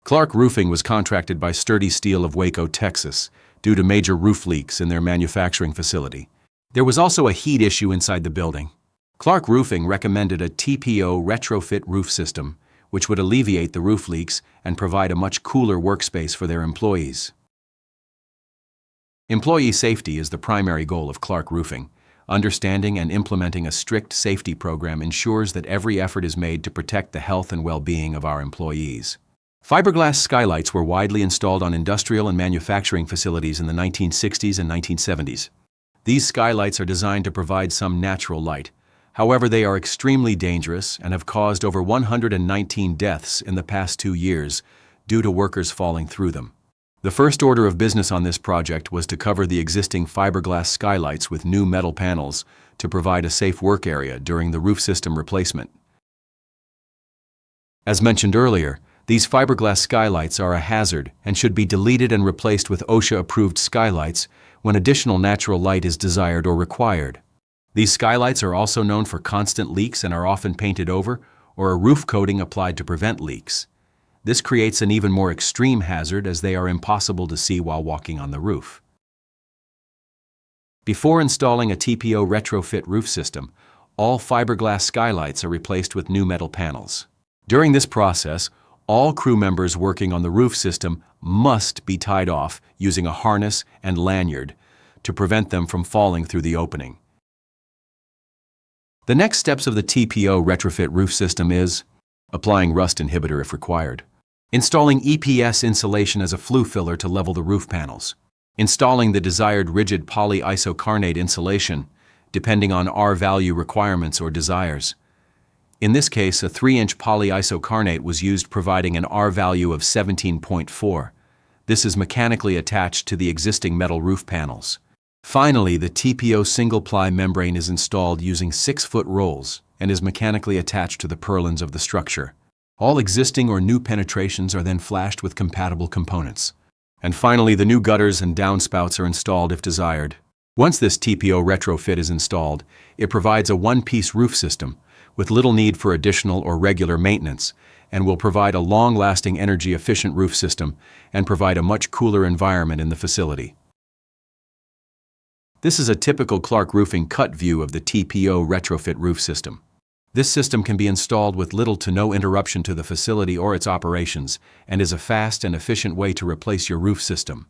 Clark Roofing was contracted by Sturdy Steel of Waco, Texas, due to major roof leaks in their manufacturing facility. There was also a heat issue inside the building. Clark Roofing recommended a TPO retrofit roof system, which would alleviate the roof leaks and provide a much cooler workspace for their employees. Employee safety is the primary goal of Clark Roofing. Understanding and implementing a strict safety program ensures that every effort is made to protect the health and well-being of our employees. Fiberglass skylights were widely installed on industrial and manufacturing facilities in the 1960s and 1970s. These skylights are designed to provide some natural light. However, they are extremely dangerous and have caused over 119 deaths in the past 2 years due to workers falling through them. The first order of business on this project was to cover the existing fiberglass skylights with new metal panels to provide a safe work area during the roof system replacement. As mentioned earlier, these fiberglass skylights are a hazard and should be deleted and replaced with OSHA-approved skylights when additional natural light is desired or required. These skylights are also known for constant leaks and are often painted over or a roof coating applied to prevent leaks. This creates an even more extreme hazard as they are impossible to see while walking on the roof. Before installing a TPO retrofit roof system, all fiberglass skylights are replaced with new metal panels. During this process, all crew members working on the roof system must be tied off using a harness and lanyard to prevent them from falling through the opening. The next steps of the TPO retrofit roof system is applying rust inhibitor if required, installing EPS insulation as a flue filler to level the roof panels, installing the desired rigid polyisocarnate insulation depending on R value requirements or desires. In this case, a 3-inch polyisocarnate was used providing an R value of 17.4. This is mechanically attached to the existing metal roof panels. Finally, the TPO single-ply membrane is installed using 6-foot rolls and is mechanically attached to the purlins of the structure. All existing or new penetrations are then flashed with compatible components. And finally, the new gutters and downspouts are installed if desired. Once this TPO retrofit is installed, it provides a one-piece roof system with little need for additional or regular maintenance, and will provide a long-lasting energy-efficient roof system and provide a much cooler environment in the facility. This is a typical Clark Roofing cut view of the TPO retrofit roof system. This system can be installed with little to no interruption to the facility or its operations, and is a fast and efficient way to replace your roof system.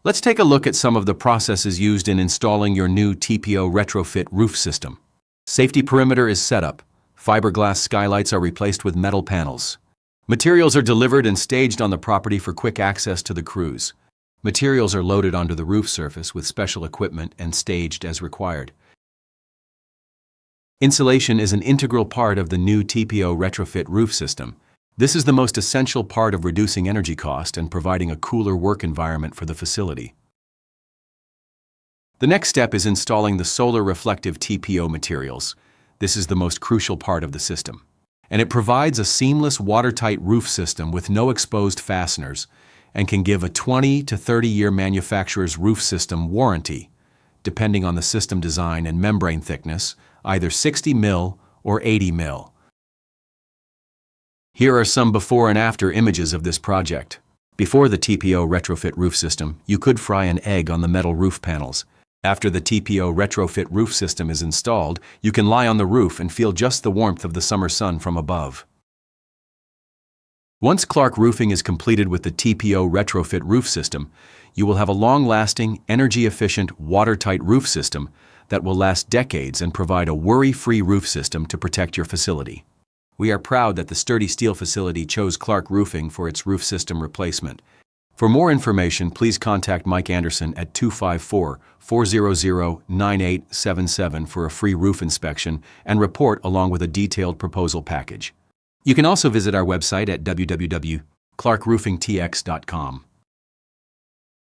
Let's take a look at some of the processes used in installing your new TPO retrofit roof system. Safety perimeter is set up. Fiberglass skylights are replaced with metal panels. Materials are delivered and staged on the property for quick access to the crews. Materials are loaded onto the roof surface with special equipment and staged as required. Insulation is an integral part of the new TPO retrofit roof system. This is the most essential part of reducing energy cost and providing a cooler work environment for the facility. The next step is installing the solar reflective TPO materials. This is the most crucial part of the system, and it provides a seamless watertight roof system with no exposed fasteners and can give a 20 to 30-year manufacturer's roof system warranty, depending on the system design and membrane thickness, either 60 mil or 80 mil. Here are some before and after images of this project. Before the TPO retrofit roof system, you could fry an egg on the metal roof panels. After the TPO retrofit roof system is installed, you can lie on the roof and feel just the warmth of the summer sun from above. Once Clark Roofing is completed with the TPO retrofit roof system, you will have a long-lasting, energy-efficient, watertight roof system that will last decades and provide a worry-free roof system to protect your facility. We are proud that the Sturdy Steel facility chose Clark Roofing for its roof system replacement. For more information, please contact Mike Anderson at 254-400-9877 for a free roof inspection and report along with a detailed proposal package. You can also visit our website at www.clarkroofingtx.com.